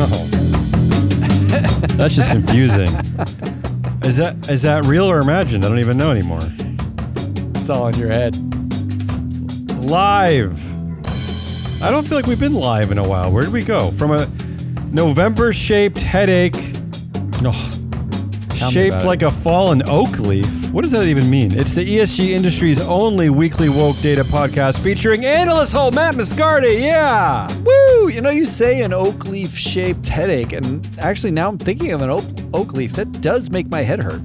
Oh. That's just confusing. Is that real or imagined? I don't even know anymore. It's all in your head. Live. I don't feel like we've been live in a while. Where did we go? From a November-shaped headache, shaped like a fallen oak leaf. What does that even mean? It's the ESG industry's only weekly woke data podcast featuring analyst Matt Moscardi. Yeah. Woo! You know, you say an oak leaf shaped headache, and actually now I'm thinking of an oak leaf. That does make my head hurt.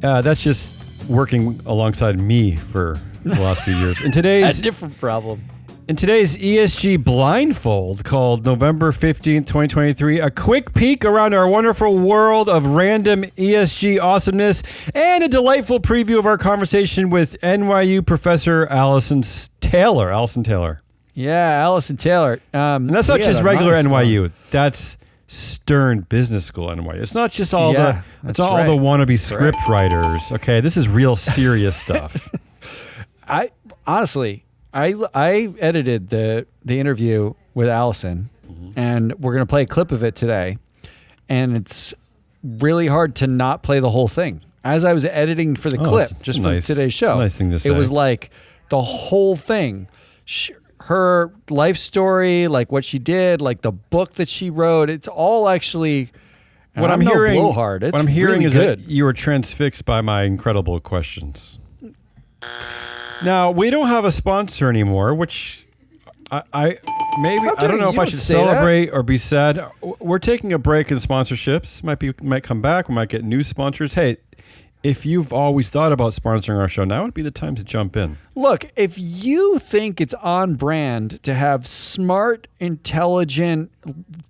That's just working alongside me for the last few years. In today's a different problem. In today's ESG blindfold called November 15th, 2023, a quick peek around our wonderful world of random ESG awesomeness and a delightful preview of our conversation with NYU professor Alison Taylor. Yeah, Alison Taylor. And that's not just regular NYU. That's Stern Business School NYU. It's not just all the wannabe script writers. Okay, this is real serious stuff. I edited the interview with Alison, and we're going to play a clip of it today. And it's really hard to not play the whole thing. As I was editing for the clip, just for today's show, nice thing to say. It was like the whole thing. Her life story, like what she did, like the book that she wrote. It's all actually. What I'm hearing really is good. that you were transfixed by my incredible questions. Now, we don't have a sponsor anymore, which I don't know if I should celebrate or be sad. We're taking a break in sponsorships. Might come back. We might get new sponsors. Hey, if you've always thought about sponsoring our show, now would be the time to jump in. Look, if you think it's on brand to have smart, intelligent,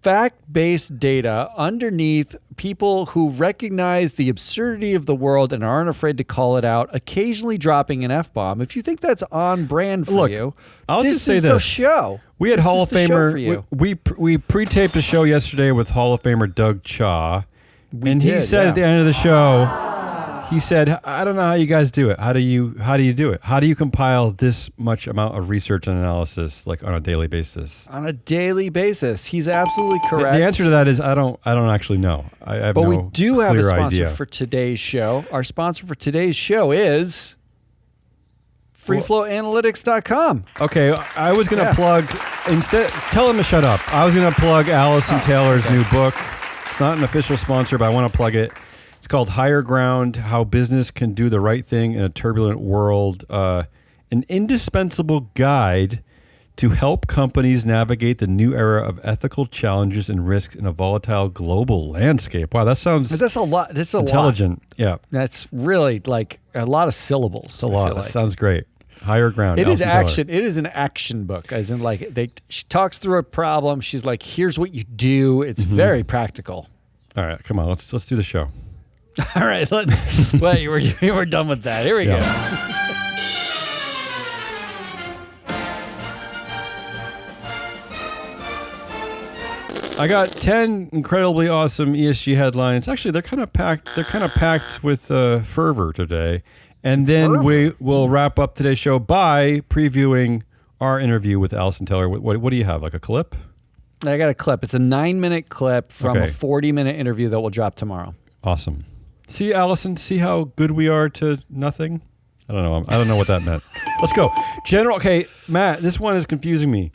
fact-based data underneath people who recognize the absurdity of the world and aren't afraid to call it out, occasionally dropping an F-bomb, if you think that's on brand for you, I'll this just say is the show. We had Hall of Famer. We pre-taped the show yesterday with Hall of Famer Doug Cha, he said at the end of the show. He said, I don't know how you guys do it. How do you do it? How do you compile this much amount of research and analysis like on a daily basis? On a daily basis. He's absolutely correct. The answer to that is I don't actually know. I have no clear idea. But we do have a sponsor for today's show. Our sponsor for today's show is freeflowanalytics.com. Okay, I was going to plug instead tell him to shut up. I was going to plug Alison Taylor's new book. It's not an official sponsor, but I want to plug it. It's called Higher Ground, How Business Can Do the Right Thing in a Turbulent World, an indispensable guide to help companies navigate the new era of ethical challenges and risks in a volatile global landscape. Wow, that's a lot. That's intelligent. Yeah. That's really like a lot of syllables. It's a lot. That sounds great. Higher Ground. It is action. It is an action book, as in like she talks through a problem. She's like, here's what you do. It's very practical. All right, come on, let's do the show. All right, let's. Wait, we're done with that. Here we go. I got 10 incredibly awesome ESG headlines. Actually, they're kind of packed. They're kind of packed with fervor today, and then we will wrap up today's show by previewing our interview with Alison Taylor. What do you have? Like a clip? I got a clip. It's a 9-minute clip from a 40-minute interview that will drop tomorrow. Awesome. See, Alison, see how good we are to nothing? I don't know. I don't know what that meant. Let's go. Okay, Matt, this one is confusing me.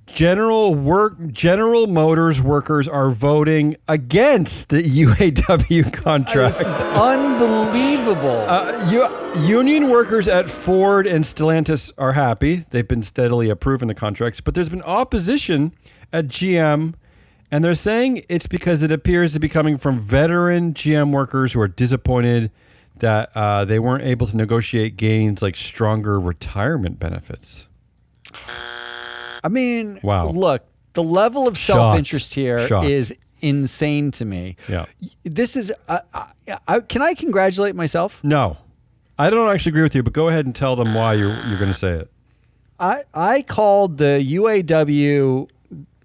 General Motors workers are voting against the UAW contract. This is unbelievable. Union workers at Ford and Stellantis are happy. They've been steadily approving the contracts, but there's been opposition at GM. And they're saying it's because it appears to be coming from veteran GM workers who are disappointed that they weren't able to negotiate gains like stronger retirement benefits. I mean, wow. Look, the level of self-interest here is insane to me. Yeah. This is, can I congratulate myself? No. I don't actually agree with you, but go ahead and tell them why you're going to say it. I called the UAW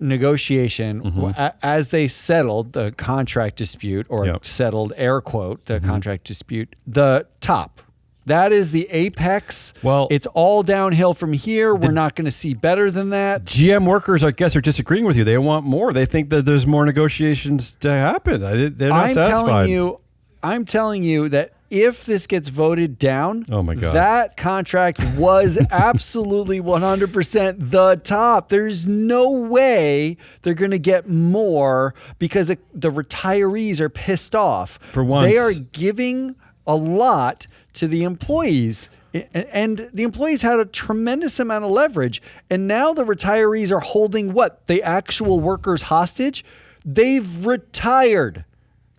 negotiation as they settled the contract dispute or settled air quote the contract dispute the top That is the apex. Well, it's all downhill from here. We're not going to see better than that. GM workers, I guess, are disagreeing with you. They want more. They think that there's more negotiations to happen. They're not satisfied. I'm telling you that if this gets voted down, oh my God, that contract was absolutely 100% the top. There's no way they're going to get more because the retirees are pissed off. For once, they are giving a lot to the employees. And the employees had a tremendous amount of leverage. And now the retirees are holding what? The actual workers hostage? They've retired.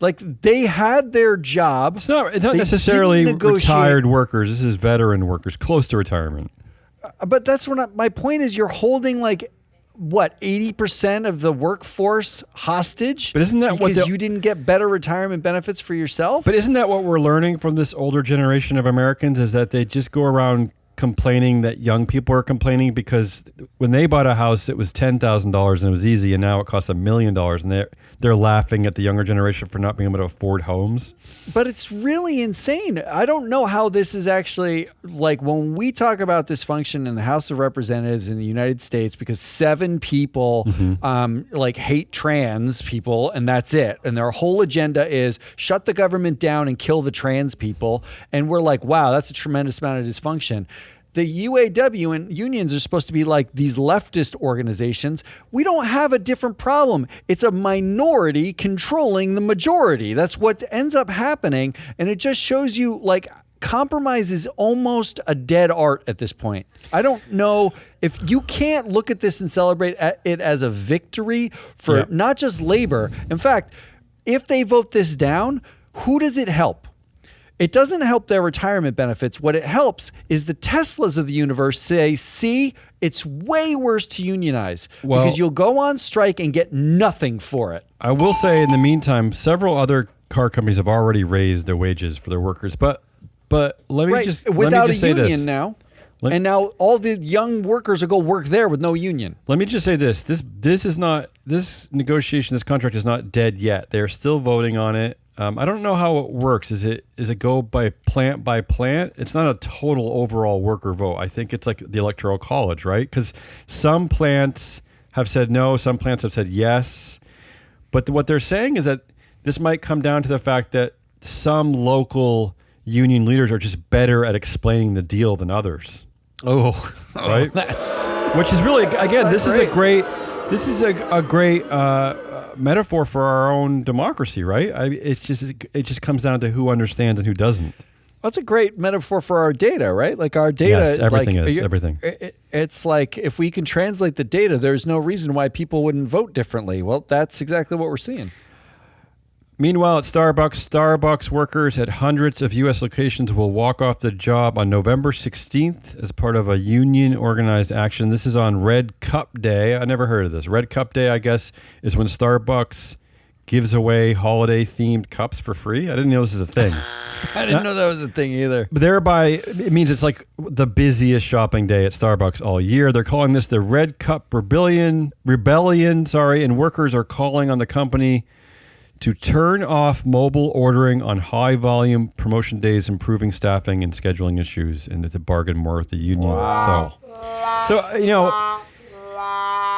Like, they had their job. It's not necessarily retired workers. This is veteran workers, close to retirement. But that's what my point is. You're holding, like, what, 80% of the workforce hostage? But isn't that because you didn't get better retirement benefits for yourself? But isn't that what we're learning from this older generation of Americans, is that they just go around complaining that young people are complaining because when they bought a house, it was $10,000 and it was easy, and now it costs $1 million, and they're laughing at the younger generation for not being able to afford homes. But it's really insane. I don't know how this is actually, like, when we talk about this function in the House of Representatives in the United States, because 7 people like hate trans people, and that's it, and their whole agenda is shut the government down and kill the trans people, and we're like, wow, that's a tremendous amount of dysfunction. The UAW and unions are supposed to be like these leftist organizations. We don't have a different problem. It's a minority controlling the majority. That's what ends up happening. And it just shows you, like, compromise is almost a dead art at this point. I don't know if you can't look at this and celebrate it as a victory for not just labor. In fact, if they vote this down, who does it help? It doesn't help their retirement benefits. What it helps is the Teslas of the universe say, see, it's way worse to unionize because you'll go on strike and get nothing for it. I will say, in the meantime, several other car companies have already raised their wages for their workers. But let me just say this. Now. And now all the young workers will go work there with no union. Let me just say this. This negotiation, this contract is not dead yet. They're still voting on it. I don't know how it works. Is it go by plant by plant? It's not a total overall worker vote. I think it's like the Electoral College, right? Because some plants have said no, some plants have said yes. But what they're saying is that this might come down to the fact that some local union leaders are just better at explaining the deal than others. Oh, right. Which is really, again, this is a great metaphor for our own democracy, right? It just comes down to who understands and who doesn't. That's a great metaphor for our data, right? Like our data. Yes, everything is everything. It's like if we can translate the data, there's no reason why people wouldn't vote differently. Well, that's exactly what we're seeing. Meanwhile, at Starbucks workers at hundreds of U.S. locations will walk off the job on November 16th as part of a union-organized action. This is on Red Cup Day. I never heard of this. Red Cup Day, I guess, is when Starbucks gives away holiday-themed cups for free. I didn't know this is a thing. I didn't know that was a thing either. But thereby, it means it's like the busiest shopping day at Starbucks all year. They're calling this the Red Cup Rebellion, and workers are calling on the company to turn off mobile ordering on high-volume promotion days, improving staffing and scheduling issues, and to bargain more with the union. Wow. So you know,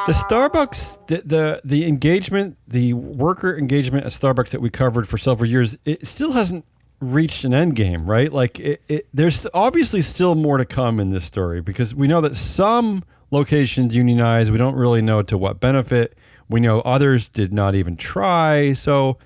the Starbucks, the engagement, the worker engagement at Starbucks that we covered for several years, it still hasn't reached an end game, right? Like, there's obviously still more to come in this story because we know that some locations unionize. We don't really know to what benefit. We know others did not even try. So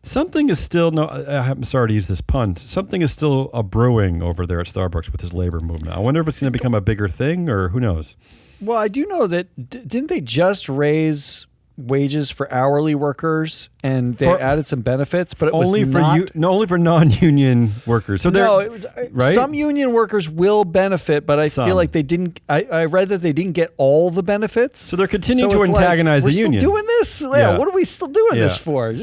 something is still, I'm sorry to use this pun, something is still a brewing over there at Starbucks with this labor movement. I wonder if it's going to become a bigger thing or who knows. Well, I do know that, didn't they just raise wages for hourly workers and they added some benefits, but it was only for non-union workers. So right? Some union workers will benefit, but I feel like they didn't. I read that they didn't get all the benefits. So they're continuing to antagonize the union. We're still doing this. Yeah. What are we still doing this for?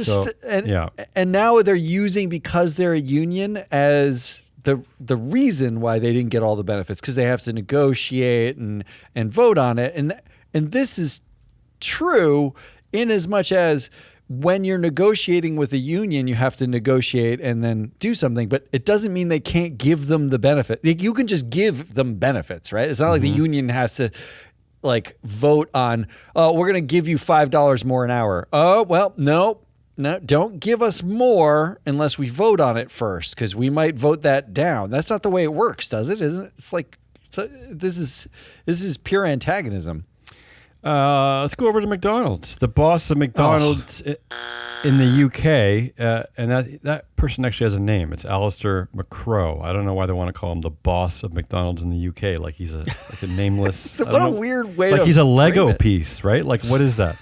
And now they're using, because they're a union, as the reason why they didn't get all the benefits, because they have to negotiate and vote on it. And this is true in as much as when you're negotiating with a union, you have to negotiate and then do something, but it doesn't mean they can't give them the benefit. Like, you can just give them benefits, right? It's not like the union has to like vote on, oh, we're going to give you $5 more an hour. Oh, well, no, don't give us more unless we vote on it first, because we might vote that down. That's not the way it works, does it? Isn't it? It's like, this is pure antagonism. Let's go over to McDonald's. The boss of McDonald's in the UK, and that person actually has a name. It's Alistair McCrow. I don't know why they want to call him the boss of McDonald's in the UK. Like he's a nameless. What a weird way. Like to he's a Lego frame it. piece, right? Like what is that?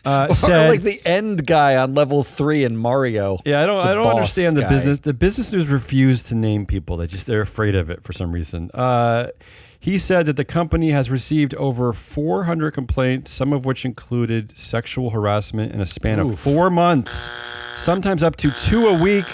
Or like the end guy on level 3 in Mario. Yeah, I don't understand the guy. business. The business news refused to name people. They're afraid of it for some reason. He said that the company has received over 400 complaints, some of which included sexual harassment in a span of 4 months, sometimes up to 2 a week.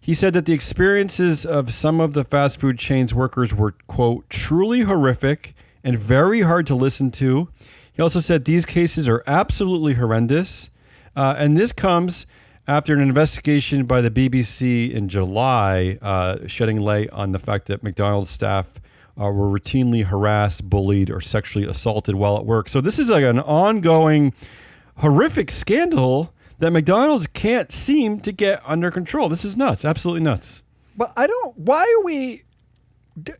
He said that the experiences of some of the fast food chain's workers were, quote, truly horrific and very hard to listen to. He also said these cases are absolutely horrendous. And this comes after an investigation by the BBC in July, shedding light on the fact that McDonald's staff were routinely harassed, bullied, or sexually assaulted while at work. So this is like an ongoing, horrific scandal that McDonald's can't seem to get under control. This is nuts, absolutely nuts. But why are we...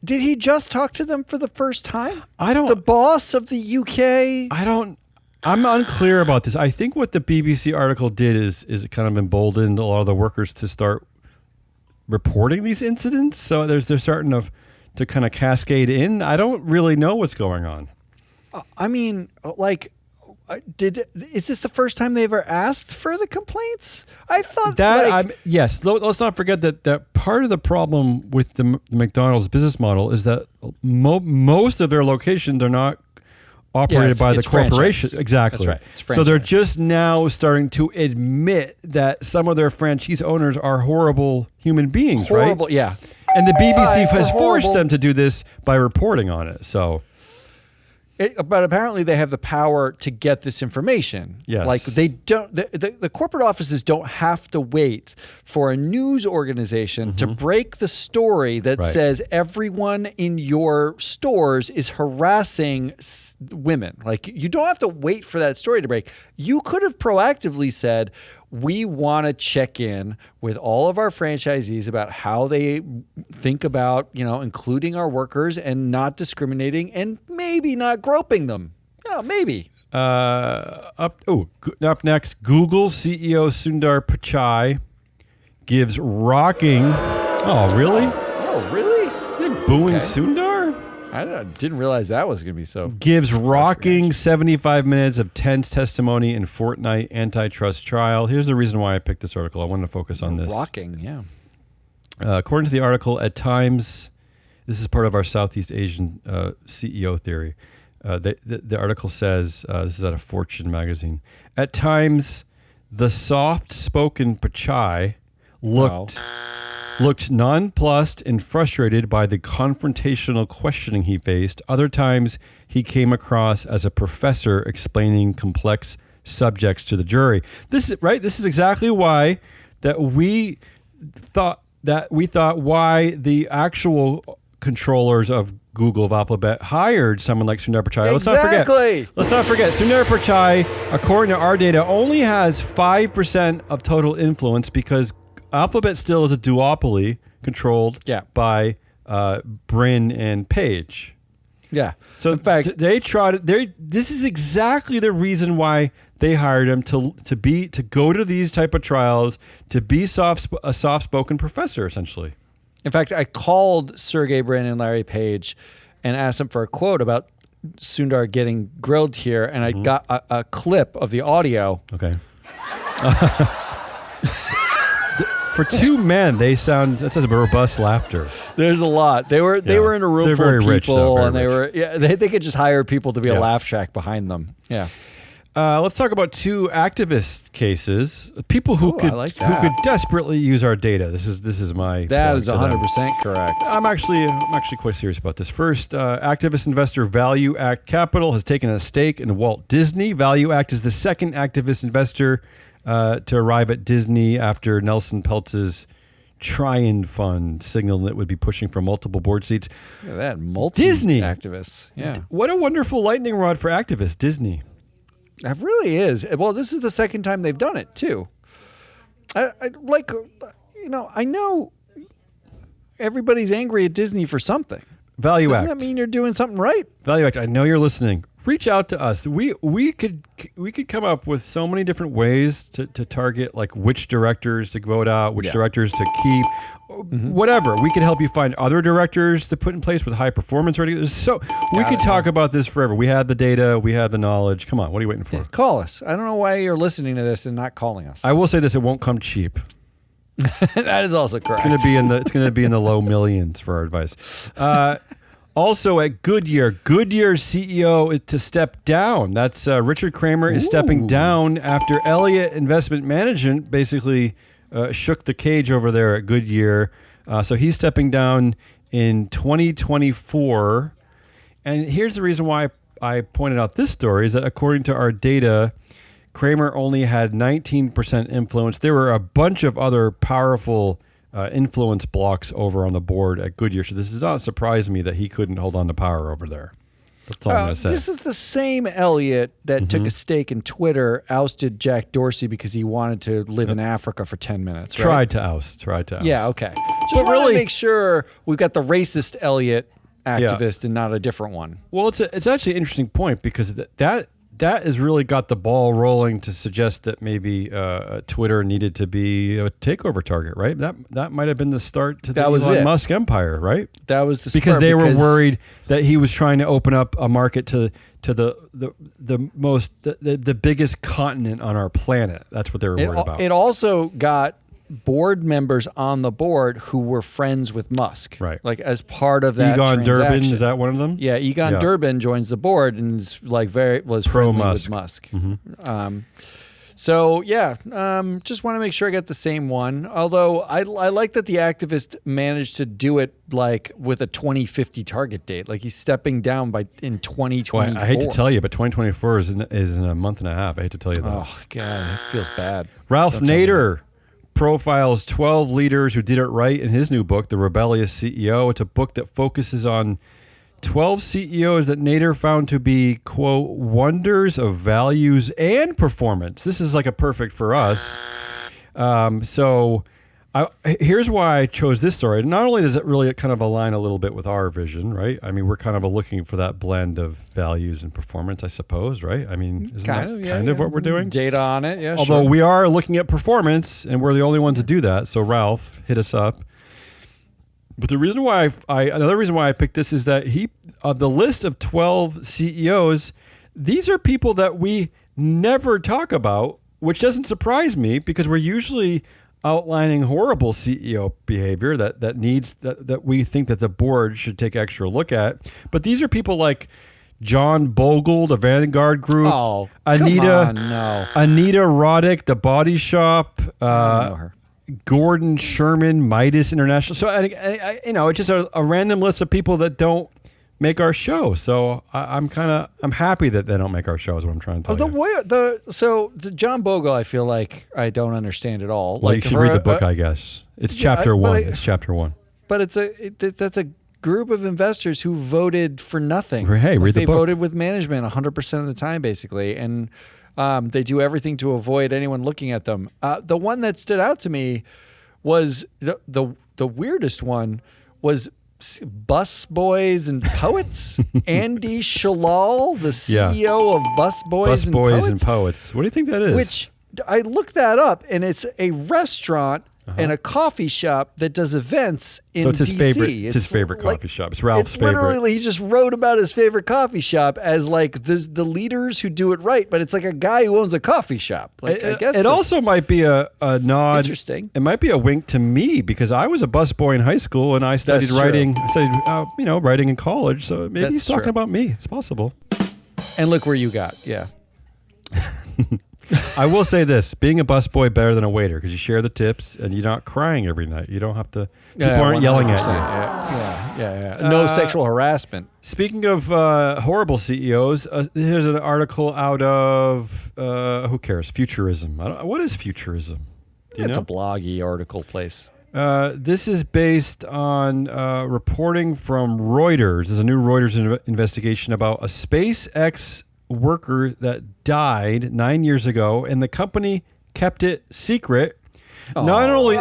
Did he just talk to them for the first time? The boss of the UK? I'm unclear about this. I think what the BBC article did is it kind of emboldened a lot of the workers to start reporting these incidents. So they're starting to kind of cascade in. I don't really know what's going on. I mean, like, is this the first time they ever asked for the complaints? I thought that yes. Let's not forget that part of the problem with the McDonald's business model is that most of their locations are not operated by the corporation. Franchise. Exactly. That's right. It's so they're just now starting to admit that some of their franchise owners are horrible human beings, right? Horrible, yeah. And the BBC has forced them to do this by reporting on it. So, but apparently they have the power to get this information. Yes. Like they don't. The corporate offices don't have to wait for a news organization to break the story that says everyone in your stores is harassing women. Like you don't have to wait for that story to break. You could have proactively said, we want to check in with all of our franchisees about how they think about, including our workers and not discriminating and maybe not groping them. Yeah, maybe. Up next, Google CEO Sundar Pichai gives rocking. Oh, really? Oh, really? They're booing Sundar? I didn't realize that was going to be so. Gives rocking 75 minutes of tense testimony in Fortnite antitrust trial. Here's the reason why I picked this article. I wanted to focus on this. Rocking, yeah. According to the article, at times, this is part of our Southeast Asian CEO theory. The article says, this is out of Fortune magazine, at times, the soft-spoken Pichai looked nonplussed and frustrated by the confrontational questioning he faced. Other times, he came across as a professor explaining complex subjects to the jury. This is exactly why we thought why the actual controllers of Google, of Alphabet, hired someone like Sundar Pichai. Exactly. Let's not forget, Sundar Pichai, according to our data, only has 5% of total influence because Alphabet still is a duopoly controlled by Brin and Page. Yeah. So in fact, this is exactly the reason why they hired him to go to these type of trials, to be a soft-spoken professor, essentially. In fact, I called Sergey Brin and Larry Page and asked them for a quote about Sundar getting grilled here, and I got a clip of the audio. Okay. For two men, that's a robust laughter. There's a lot. They were in a room full of people, and they could just hire people to be a laugh track behind them. Yeah. Let's talk about two activist cases. People who could desperately use our data. This is my. That is 100% correct. I'm actually quite serious about this. First, activist investor Value Act Capital has taken a stake in Walt Disney. Value Act is the second activist investor to arrive at Disney after Nelson Peltz's Tryon Fund signaled that it would be pushing for multiple board seats. Look at that, multi Disney activists. Yeah. What a wonderful lightning rod for activists, Disney. It really is. Well, this is the second time they've done it too. I know everybody's angry at Disney for something. Value Act. Doesn't that mean you're doing something right? Value Act. I know you're listening. Reach out to us. We could come up with so many different ways to target, like which directors to vote out, which directors to keep, whatever. We could help you find other directors to put in place with high performance ratings. So we could talk about this forever. We had the data, we had the knowledge. Come on, what are you waiting for? Yeah, call us. I don't know why you're listening to this and not calling us. I will say this: it won't come cheap. That is also correct. It's going to be in the low millions for our advice. Also at Goodyear, Goodyear's CEO is to step down. That's Richard Kramer is stepping down after Elliott Investment Management basically shook the cage over there at Goodyear. So he's stepping down in 2024. And here's the reason why I pointed out this story is that according to our data, Kramer only had 19% influence. There were a bunch of other powerful influence blocks over on the board at Goodyear. So this does not surprise me that he couldn't hold on to power over there. That's all I'm going to say. This is the same Elliott that took a stake in Twitter, ousted Jack Dorsey because he wanted to live in Africa for 10 minutes. Right? Tried to oust. Yeah, okay. Just want to make sure we've got the racist Elliott activist and not a different one. Well, it's actually an interesting point because that has really got the ball rolling to suggest that maybe Twitter needed to be a takeover target, right? That might have been the start to the Elon Musk empire, right? That was the because they were worried that he was trying to open up a market to the biggest continent on our planet. That's what they were worried about. It also got board members on the board who were friends with Musk, right? Like as part of that Egon transaction. Durbin, is that one of them? Yeah, Egon Durbin joins the board and is like was pro friendly Musk. with Musk. Just want to make sure I get the same one. Although I like that the activist managed to do it like with a 2050 target date. Like he's stepping down in 2024. Well, I hate to tell you, but 2024 is in a month and a half. I hate to tell you that. Oh God, it feels bad. Ralph Nader profiles 12 leaders who did it right in his new book, The Rebellious CEO. It's a book that focuses on 12 CEOs that Nader found to be, quote, wonders of values and performance. This is like a perfect for us. Here's why I chose this story. Not only does it really kind of align a little bit with our vision, right? I mean, we're kind of looking for that blend of values and performance, I suppose, right? I mean, isn't that what we're doing? Data on it, yeah. Although we are looking at performance, and we're the only ones to do that. So Ralph, hit us up. But the reason why another reason why I picked this is that the list of 12 CEOs, these are people that we never talk about, which doesn't surprise me because we're usually outlining horrible CEO behavior that we think that the board should take extra look at. But these are people like John Bogle, the Vanguard Group, Anita Roddick, The Body Shop, I know her. Gordon Sherman, Midas International. So it's just a random list of people that don't make our show. So I'm happy that they don't make our show is what I'm trying to tell you. The John Bogle, I feel like I don't understand at all. Well, you should read the book, I guess. It's chapter one. It's chapter one. But that's a group of investors who voted for nothing. Hey, read the book. They voted with management 100% of the time, basically, and they do everything to avoid anyone looking at them. The one that stood out to me was the weirdest one was Bus Boys and Poets. Andy Shalal, the CEO of Bus Boys and Poets. What do you think that is? Which I looked that up, and it's a restaurant and a coffee shop that does events in So it's his DC. favorite. It's his favorite coffee shop. It's Ralph's favorite. Literally, he just wrote about his favorite coffee shop as like the leaders who do it right, but it's like a guy who owns a coffee shop. Like I guess it also might be a nod. Interesting. It might be a wink to me because I was a busboy in high school and I studied writing. I studied writing in college. So maybe he's talking about me. It's possible. And look where you got. Yeah. I will say this: being a busboy better than a waiter because you share the tips and you're not crying every night. You don't have to. People aren't yelling at you. Yeah. No sexual harassment. Speaking of horrible CEOs, here's an article out of who cares? Futurism. What is Futurism? It's a bloggy article place. This is based on reporting from Reuters. There's a new Reuters investigation about a SpaceX worker that died 9 years ago, and the company kept it secret. Not only,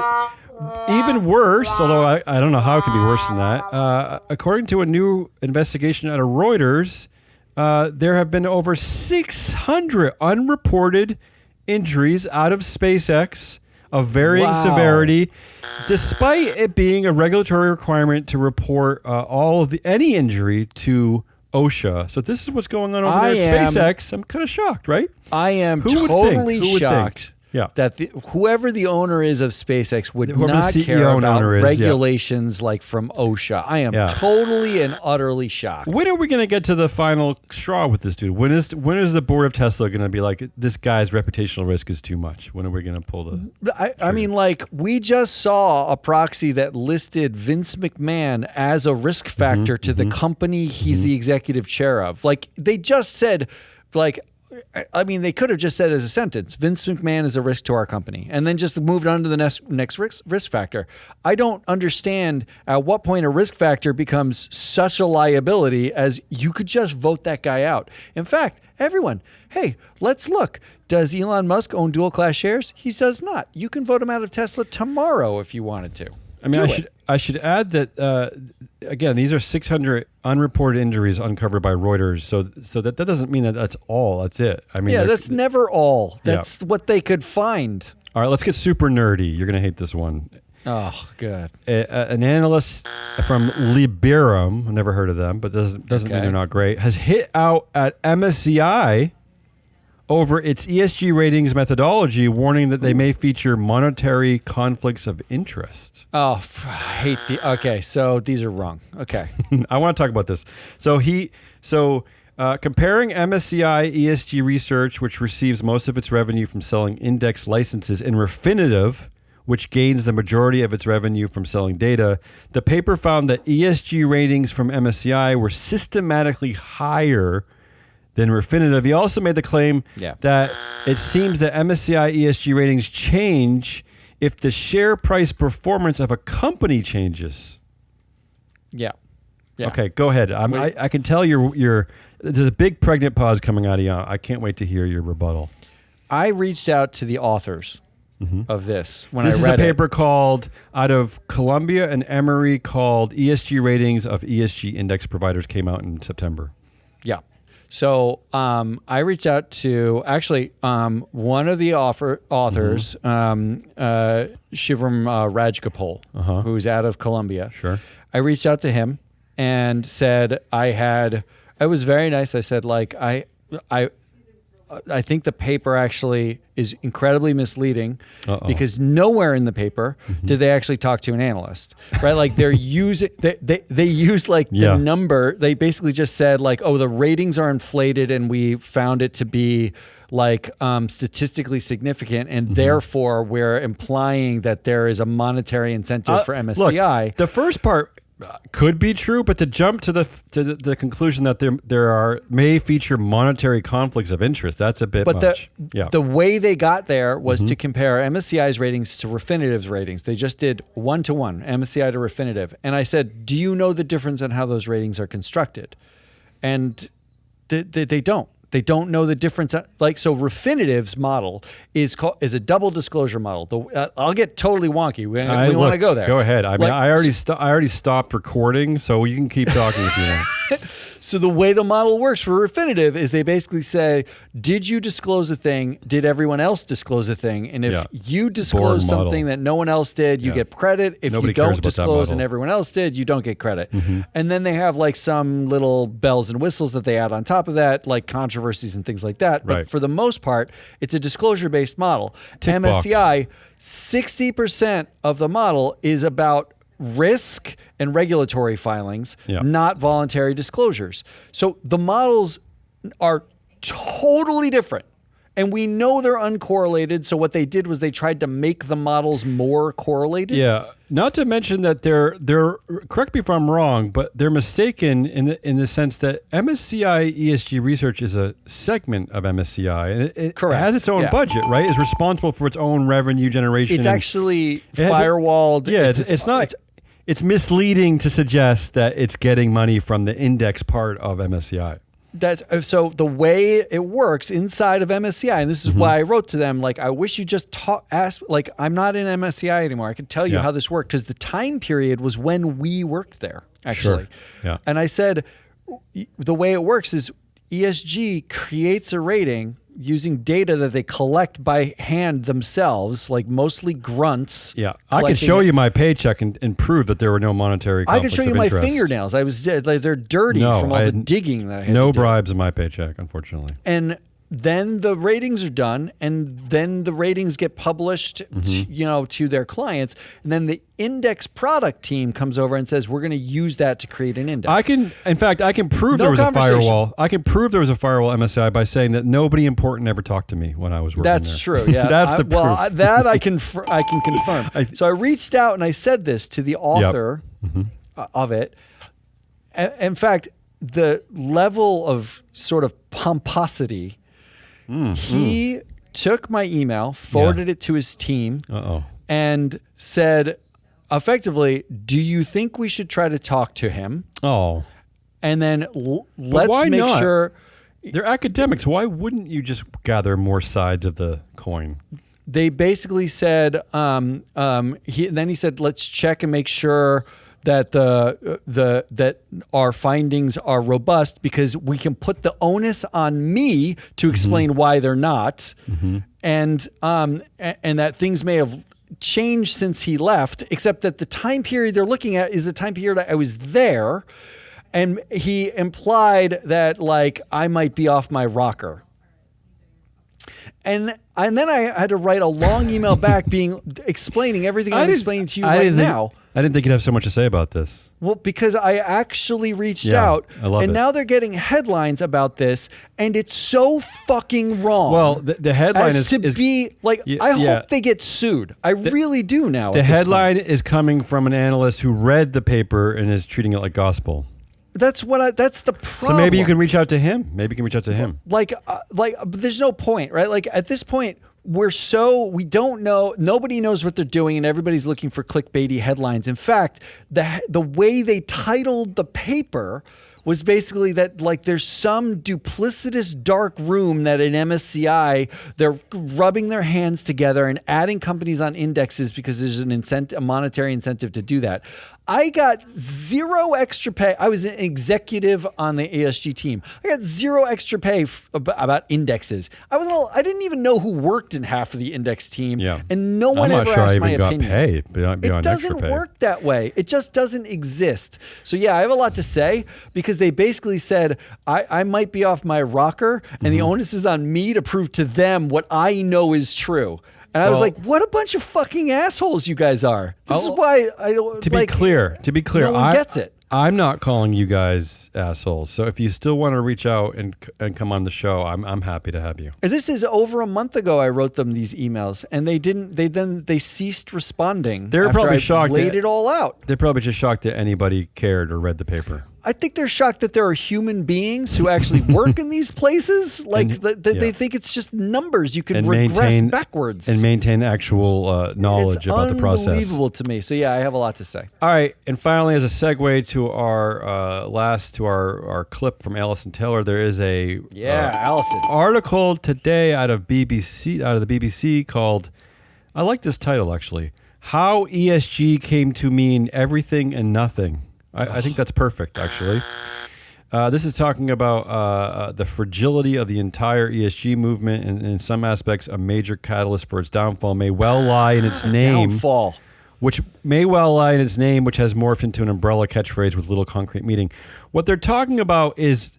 even worse, although I don't know how it could be worse than that. According to a new investigation out of Reuters, there have been over 600 unreported injuries out of SpaceX of varying severity, despite it being a regulatory requirement to report any injury to OSHA. So this is what's going on over there at SpaceX. I'm kind of shocked, right? I am totally shocked Yeah. that whoever the owner is of SpaceX would not care about regulations like from OSHA. I am totally and utterly shocked. When are we going to get to the final straw with this dude? When is the board of Tesla going to be like, this guy's reputational risk is too much? When are we going to pull the I mean, like, we just saw a proxy that listed Vince McMahon as a risk factor to the company he's the executive chair of. Like, they just said, like, I mean, they could have just said as a sentence, Vince McMahon is a risk to our company, and then just moved on to the next risk factor. I don't understand at what point a risk factor becomes such a liability as you could just vote that guy out. In fact, everyone, hey, let's look. Does Elon Musk own dual class shares? He does not. You can vote him out of Tesla tomorrow if you wanted to. I mean, I should add that again, these are 600 unreported injuries uncovered by Reuters. So that doesn't mean that that's all. That's it. I mean, that's never all. That's what they could find. All right, let's get super nerdy. You're gonna hate this one. Oh, good. An analyst from Liberum, I've never heard of them, but doesn't mean they're not great, has hit out at MSCI over its ESG ratings methodology, warning that they may feature monetary conflicts of interest. Oh, I hate okay, so these are wrong. Okay. I want to talk about this. Comparing MSCI ESG research, which receives most of its revenue from selling index licenses, and Refinitiv, which gains the majority of its revenue from selling data, the paper found that ESG ratings from MSCI were systematically higher than Refinitiv. He also made the claim that it seems that MSCI ESG ratings change if the share price performance of a company changes. Yeah. Okay, go ahead. I can tell there's a big pregnant pause coming out of you. I can't wait to hear your rebuttal. I reached out to the authors of this when this I read is a paper called out of Columbia and Emory called ESG Ratings of ESG Index Providers, came out in September. Yeah. So I reached out to actually one of the authors, Shivram Rajgopal, who's out of Columbia. Sure. I reached out to him and said it was very nice. I said, like, I think the paper actually is incredibly misleading because nowhere in the paper did they actually talk to an analyst, right? Like they're using, they use like the number. They basically just said like, oh, the ratings are inflated and we found it to be like statistically significant, and therefore we're implying that there is a monetary incentive for MSCI. Look, the first part could be true, but to jump to the conclusion that there may feature monetary conflicts of interest, that's a bit much. The way they got there was to compare MSCI's ratings to Refinitiv's ratings. They just did 1-to-1, MSCI to Refinitiv. And I said, do you know the difference in how those ratings are constructed? And they don't. They don't know the difference. Like, so Refinitiv's model is a double disclosure model. I'll get totally wonky. We want to go there. Go ahead. I mean, I already stopped recording, so you can keep talking if you want. So the way the model works for Refinitiv is they basically say, did you disclose a thing? Did everyone else disclose a thing? And if you disclose something that no one else did, you get credit. If you don't disclose and everyone else did, you don't get credit. And then they have like some little bells and whistles that they add on top of that, like controversies and things like that. But for the most part, it's a disclosure-based model. MSCI, 60% of the model is about risk and regulatory filings, not voluntary disclosures. So the models are totally different. And we know they're uncorrelated. So what they did was they tried to make the models more correlated. Yeah. Not to mention that they're correct me if I'm wrong, but they're mistaken in the sense that MSCI ESG research is a segment of MSCI, and it has its own budget, right? It's responsible for its own revenue generation. It's actually firewalled. It's not. It's misleading to suggest that it's getting money from the index part of MSCI. So the way it works inside of MSCI, and this is why I wrote to them, like, I wish you just ask, like, I'm not in MSCI anymore. I can tell you how this worked, because the time period was when we worked there, actually. Sure. Yeah. And I said, the way it works is ESG creates a rating using data that they collect by hand themselves, like mostly grunts. Yeah, I could show you my paycheck and prove that there were no monetary conflicts I could show you of interest. my fingernails. They're dirty from all the digging that I had to do. Bribes in my paycheck, unfortunately. And then the ratings are done, and then the ratings get published, to their clients, and then the index product team comes over and says, "We're going to use that to create an index." I can prove there was a firewall. I can prove there was a firewall MSCI by saying that nobody important ever talked to me when I was working there. That's true. Yeah, that's the proof. Well, that I can confirm. So I reached out and I said this to the author of it. In fact, the level of sort of pomposity. He took my email, forwarded it to his team, and said, effectively, "Do you think we should try to talk to him?" Oh. And then let's make sure. They're academics. Why wouldn't you just gather more sides of the coin? They basically said, then he said, let's check and make sure that that our findings are robust, because we can put the onus on me to explain why they're not, and that things may have changed since he left, except that the time period they're looking at is the time period I was there, and he implied that, like, I might be off my rocker. And then I had to write a long email back explaining everything I'm explaining to you now. I didn't think you'd have so much to say about this. Well, because I actually reached out, and now they're getting headlines about this, and it's so fucking wrong. Well, the headline I hope they get sued. I really do now. The headline is coming from an analyst who read the paper and is treating it like gospel. That's the problem. So maybe you can reach out to him. Like, there's no point, right? Like, at this point, we don't know. Nobody knows what they're doing, and everybody's looking for clickbaity headlines. In fact, the way they titled the paper was basically that, like, there's some duplicitous dark room that in MSCI they're rubbing their hands together and adding companies on indexes because there's a monetary incentive to do that. I got zero extra pay. I was an executive on the ESG team. I got zero extra pay about indexes. I didn't even know who worked in half of the index team, and no one ever asked my opinion. I'm not sure I even got paid beyond extra pay. It doesn't work that way. It just doesn't exist. So I have a lot to say, because they basically said I might be off my rocker, and the onus is on me to prove to them what I know is true. And I was like, what a bunch of fucking assholes you guys are. This is why To be clear, no one gets it. I'm not calling you guys assholes. So if you still want to reach out and come on the show, I'm happy to have you. This is over a month ago. I wrote them these emails, and they ceased responding. They're probably shocked. Laid it all out. They're probably just shocked that anybody cared or read the paper. I think they're shocked that there are human beings who actually work in these places. Like, they think it's just numbers. You can regress backwards. And maintain actual knowledge about the process. It's unbelievable to me. So, I have a lot to say. All right. And finally, as a segue to our clip from Alison Taylor, there is a Alison article today out of the BBC called, I like this title actually, How ESG Came to Mean Everything and Nothing. I think that's perfect, actually. This is talking about the fragility of the entire ESG movement, and in some aspects, a major catalyst for its downfall may well lie in its name. Which has morphed into an umbrella catchphrase with little concrete meaning. What they're talking about is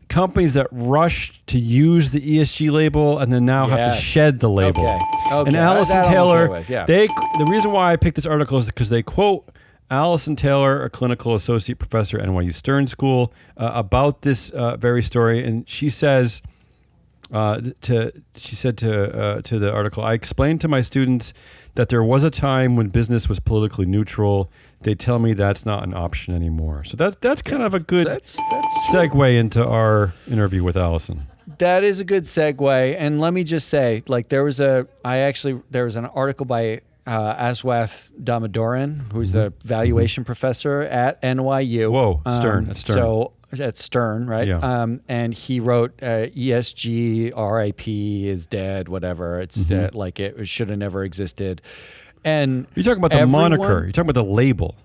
companies that rush to use the ESG label and then now have to shed the label. Okay. And Alison Taylor, the reason why I picked this article is because they quote Alison Taylor, a clinical associate professor at NYU Stern School, about this very story. And she says, she said to the article, I explained to my students that there was a time when business was politically neutral. They tell me that's not an option anymore. So that's kind of a good segue into our interview with Alison. That is a good segue. And let me just say, like, there was an article by Aswath Damodaran, who's the valuation professor at NYU. Whoa, Stern. At Stern. So at Stern, right? Yeah. And he wrote ESG, RIP is dead, whatever. It's like it should have never existed. And you're talking about the moniker. You're talking about the label.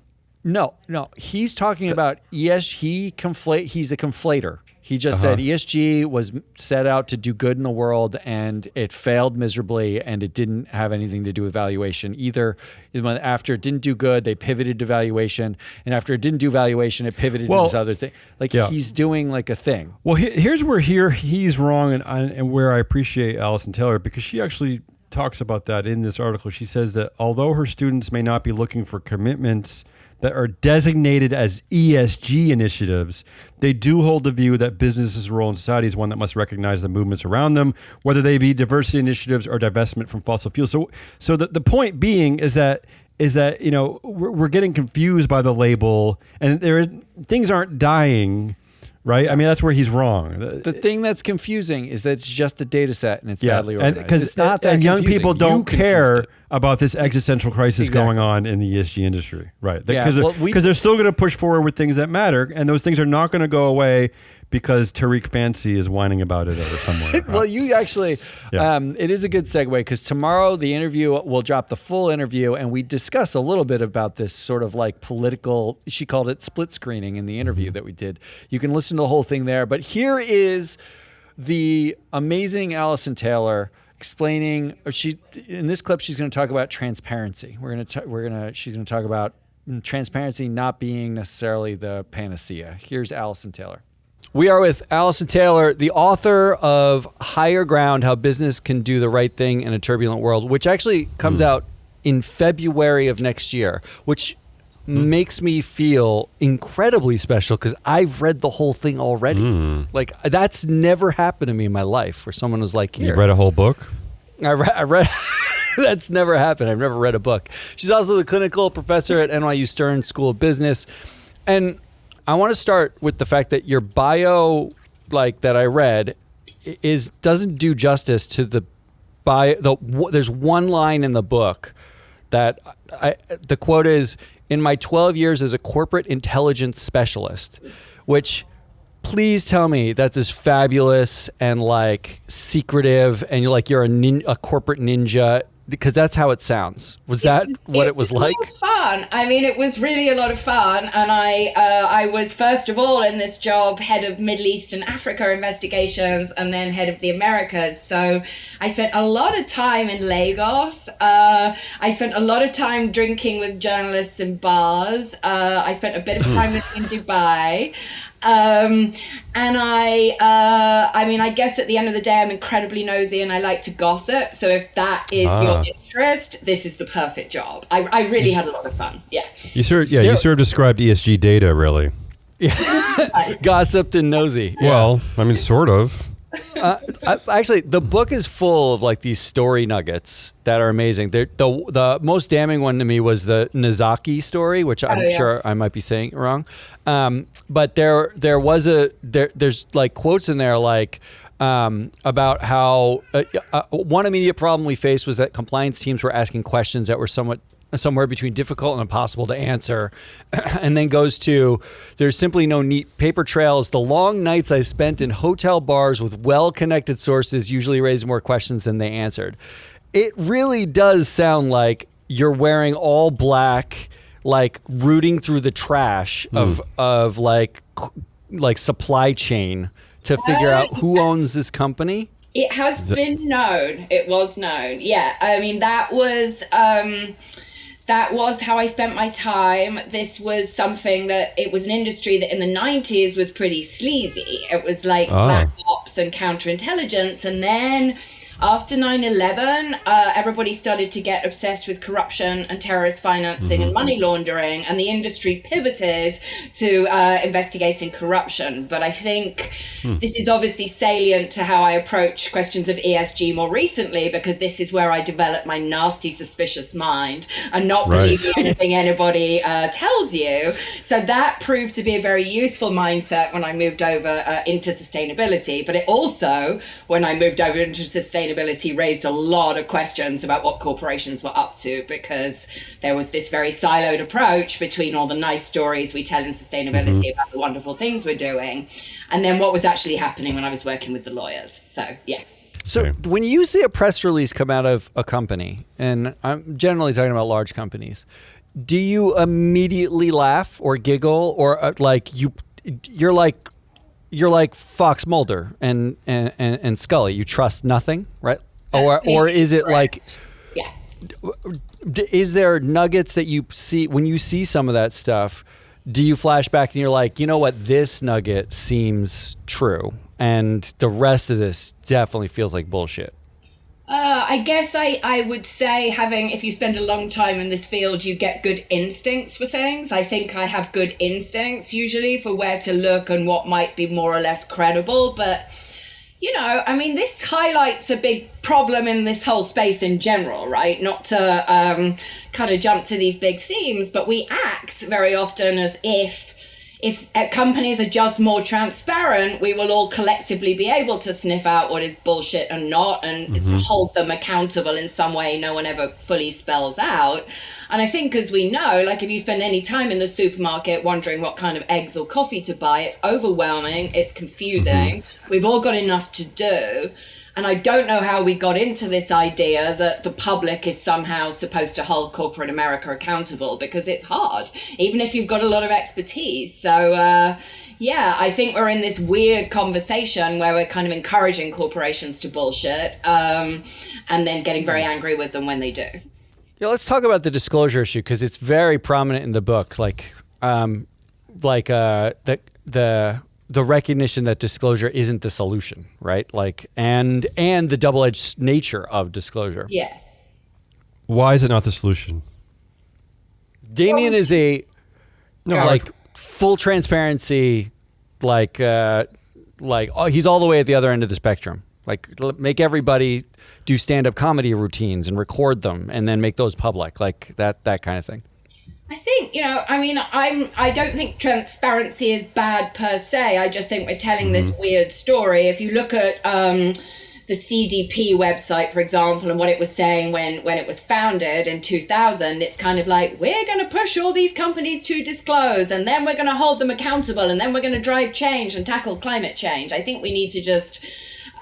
No. He's talking about ESG. He's a conflator. He just said ESG was set out to do good in the world, and it failed miserably, and it didn't have anything to do with valuation either. After it didn't do good, they pivoted to valuation, and after it didn't do valuation, it pivoted to this other thing. Like he's doing like a thing. Well, here's where he's wrong, and where I appreciate Alison Taylor, because she actually talks about that in this article. She says that although her students may not be looking for commitments that are designated as ESG initiatives, they do hold the view that business's role in society is one that must recognize the movements around them, whether they be diversity initiatives or divestment from fossil fuels. So the point being is that we're getting confused by the label, and things aren't dying. Right? I mean, that's where he's wrong. The thing that's confusing is that it's just a data set and it's badly organized. It's not that young people don't care about this existential crisis going on in the ESG industry. Right. Because they're still going to push forward with things that matter, and those things are not going to go away because Tariq Fancy is whining about it over somewhere. Right? Well, you actually, it is a good segue, because tomorrow the interview will drop, the full interview, and we discuss a little bit about this sort of like political, she called it split screening in the interview that we did. You can listen to the whole thing there. But here is the amazing Alison Taylor explaining, in this clip, she's going to talk about transparency. She's going to talk about transparency not being necessarily the panacea. Here's Alison Taylor. We are with Alison Taylor, the author of Higher Ground, How Business Can Do the Right Thing in a Turbulent World, which actually comes out in February of next year, which makes me feel incredibly special because I've read the whole thing already. Like, that's never happened to me in my life, where someone was like, here. You've read a whole book? I read that's never happened. I've never read a book. She's also the clinical professor at NYU Stern School of Business. And I want to start with the fact that your bio, like, that I read, doesn't do justice to the bio. There's one line in the book that the quote is, "In my 12 years as a corporate intelligence specialist," which, please tell me that's as fabulous and like secretive, and you're a corporate ninja, because that's how it sounds. Was that what it was like? It was fun. I mean, it was really a lot of fun. And I was, first of all, in this job, head of Middle East and Africa investigations, and then head of the Americas. So I spent a lot of time in Lagos. I spent a lot of time drinking with journalists in bars. I spent a bit of time in Dubai. And I guess at the end of the day, I'm incredibly nosy and I like to gossip. So if that is your interest, this is the perfect job. I really had a lot of fun. Yeah. You sort of described ESG data, really. Yeah. Gossiped and nosy. Yeah. Well, I mean, sort of. Actually, the book is full of like these story nuggets that are amazing. The most damning one to me was the Nizaki story, which I'm sure I might be saying wrong. But there's like quotes in there like about how one immediate problem we faced was that compliance teams were asking questions that were somewhere between difficult and impossible to answer, and then goes to, there's simply no neat paper trails. The long nights I spent in hotel bars with well-connected sources usually raised more questions than they answered. It really does sound like you're wearing all black, like rooting through the trash of like supply chain to figure out who owns this company. It has been known. It was known. Yeah. I mean, that was how I spent my time. This was something that, it was an industry that in the 90s was pretty sleazy. It was like black ops and counterintelligence. And then after 9/11, everybody started to get obsessed with corruption and terrorist financing and money laundering, and the industry pivoted to investigating corruption. But I think this is obviously salient to how I approach questions of ESG more recently, because this is where I developed my nasty, suspicious mind and not believing anything anybody tells you. So that proved to be a very useful mindset when I moved over into sustainability. But it also, when I moved over into sustainability, raised a lot of questions about what corporations were up to, because there was this very siloed approach between all the nice stories we tell in sustainability about the wonderful things we're doing, and then what was actually happening when I was working with the lawyers. So, yeah. So when you see a press release come out of a company, and I'm generally talking about large companies, do you immediately laugh or giggle, or you're like Fox Mulder and Scully? You trust nothing, right? Or is it correct. is there nuggets that you see when you see some of that stuff? Do you flash back and you're like, you know what, this nugget seems true, and the rest of this definitely feels like bullshit? I guess I would say, if you spend a long time in this field, you get good instincts for things. I think I have good instincts usually for where to look and what might be more or less credible. But, this highlights a big problem in this whole space in general, right? Not to kind of jump to these big themes, but we act very often as if companies are just more transparent, we will all collectively be able to sniff out what is bullshit and not, and hold them accountable in some way no one ever fully spells out. And I think, as we know, like if you spend any time in the supermarket wondering what kind of eggs or coffee to buy, it's overwhelming, it's confusing, we've all got enough to do. And I don't know how we got into this idea that the public is somehow supposed to hold corporate America accountable, because it's hard, even if you've got a lot of expertise. So, I think we're in this weird conversation where we're kind of encouraging corporations to bullshit and then getting very angry with them when they do. Yeah, let's talk about the disclosure issue, because it's very prominent in the book. The recognition that disclosure isn't the solution, right? And the double-edged nature of disclosure. Yeah. Why is it not the solution? Damien is full transparency, he's all the way at the other end of the spectrum. Make everybody do stand-up comedy routines and record them and then make those public, that kind of thing. I think, I don't think transparency is bad per se. I just think we're telling this weird story. If you look at the CDP website, for example, and what it was saying when it was founded in 2000, it's kind of like, we're going to push all these companies to disclose, and then we're going to hold them accountable, and then we're going to drive change and tackle climate change. I think we need to just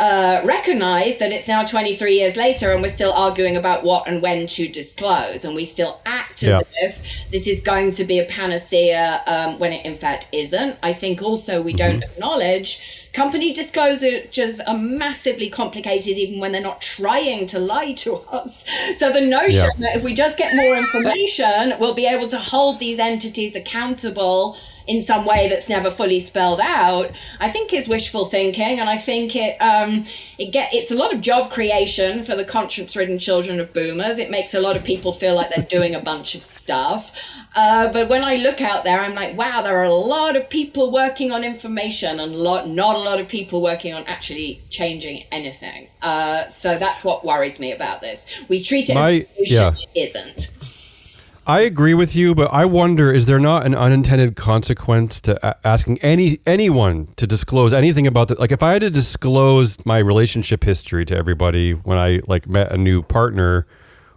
recognize that it's now 23 years later and we're still arguing about what and when to disclose, and we still act as if this is going to be a panacea when it in fact isn't. I think also we don't acknowledge company disclosures are massively complicated even when they're not trying to lie to us. So the notion that if we just get more information, we'll be able to hold these entities accountable in some way that's never fully spelled out, I think is wishful thinking. And I think it's a lot of job creation for the conscience-ridden children of boomers. It makes a lot of people feel like they're doing a bunch of stuff. But when I look out there, I'm like, wow, there are a lot of people working on information and not a lot of people working on actually changing anything. So that's what worries me about this. We treat it as a solution, it isn't. I agree with you, but I wonder, is there not an unintended consequence to asking anyone to disclose anything about that? Like if I had to disclose my relationship history to everybody when I met a new partner,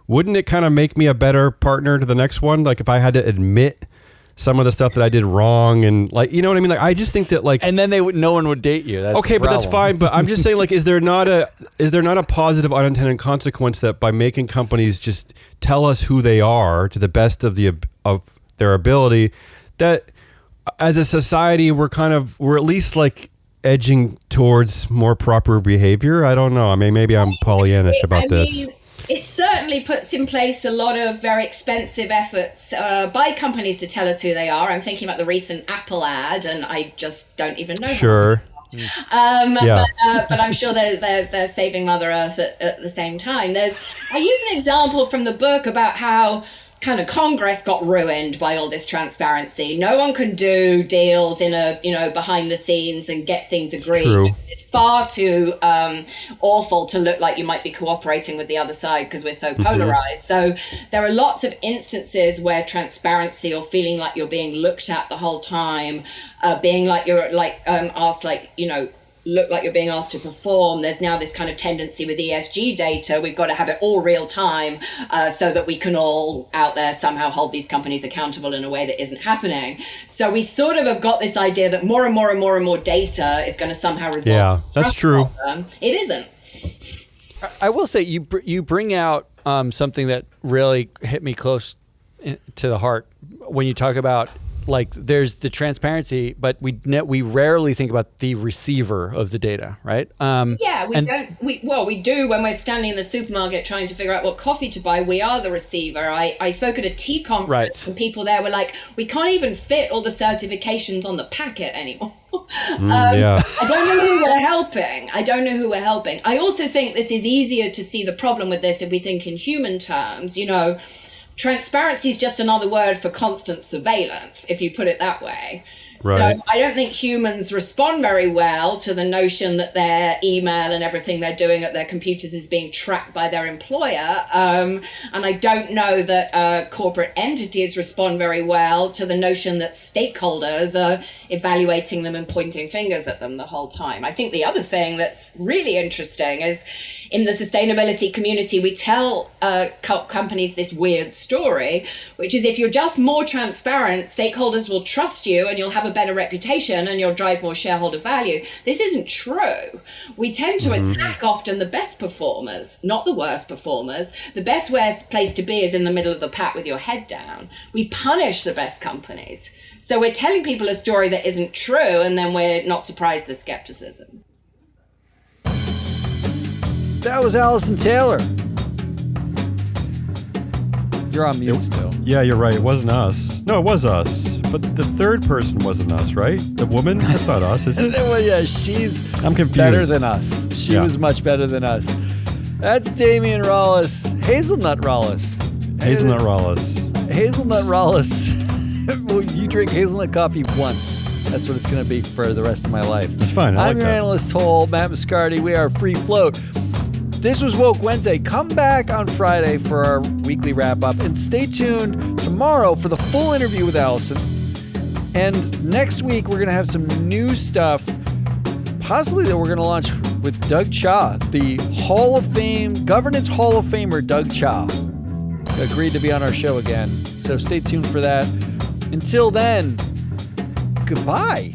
wouldn't it kind of make me a better partner to the next one? Like if I had to admit some of the stuff that I did wrong, and you know what I mean? I just think that and then no one would date you. That's okay, but that's fine. But I'm just saying, is there not a positive unintended consequence that by making companies just tell us who they are to the best of their ability, that as a society we're at least edging towards more proper behavior? I don't know. I mean, maybe I'm Pollyannish about this. It certainly puts in place a lot of very expensive efforts by companies to tell us who they are. I'm thinking about the recent Apple ad, and I just don't even know. Sure. But I'm sure they're saving Mother Earth at the same time. I use an example from the book about how kind of Congress got ruined by all this transparency. No one can do deals in behind the scenes and get things agreed. True. It's far too awful to look like you might be cooperating with the other side because we're so polarized. So there are lots of instances where transparency or feeling like you're being looked at the whole time, being like you're asked look like you're being asked to perform. There's now this kind of tendency with ESG data. We've got to have it all real time so that we can all out there somehow hold these companies accountable in a way that isn't happening. So we sort of have got this idea that more and more and more and more data is going to somehow resolve. Yeah, that's true. It isn't. I will say you bring out something that really hit me close to the heart when you talk about, like, there's the transparency, but we rarely think about the receiver of the data, right? We do when we're standing in the supermarket trying to figure out what coffee to buy. We are the receiver. I spoke at a tea conference and people there were like, we can't even fit all the certifications on the packet anymore. I don't know who we're helping. I also think this is easier to see the problem with this if we think in human terms. Transparency is just another word for constant surveillance, if you put it that way. Right. So I don't think humans respond very well to the notion that their email and everything they're doing at their computers is being tracked by their employer. And I don't know that corporate entities respond very well to the notion that stakeholders are evaluating them and pointing fingers at them the whole time. I think the other thing that's really interesting is in the sustainability community, we tell companies this weird story, which is if you're just more transparent, stakeholders will trust you and you'll have a better reputation and you'll drive more shareholder value. This isn't true. We tend to attack often the best performers, not the worst performers. The best place to be is in the middle of the pack with your head down. We punish the best companies. So we're telling people a story that isn't true, and then we're not surprised there's skepticism. That was Alison Taylor. You're on mute still. Yeah, you're right. It wasn't us. No, it was us. But the third person wasn't us, right? The woman? That's not us, is it? Well, yeah, she's I'm confused. Better than us. She was much better than us. That's Damian Rollis. Hazelnut Rollis. Hazelnut Rollis. Hazelnut Rollis. Well, you drink hazelnut coffee once. That's what it's going to be for the rest of my life. That's fine. I'm your analyst, Hole, Matt Moscardi. We are Free Float. This was Woke Wednesday. Come back on Friday for our weekly wrap-up. And stay tuned tomorrow for the full interview with Alison. And next week, we're going to have some new stuff, possibly that we're going to launch with Doug Cha, the Hall of Fame, Governance Hall of Famer Doug Cha. Agreed to be on our show again. So stay tuned for that. Until then, goodbye.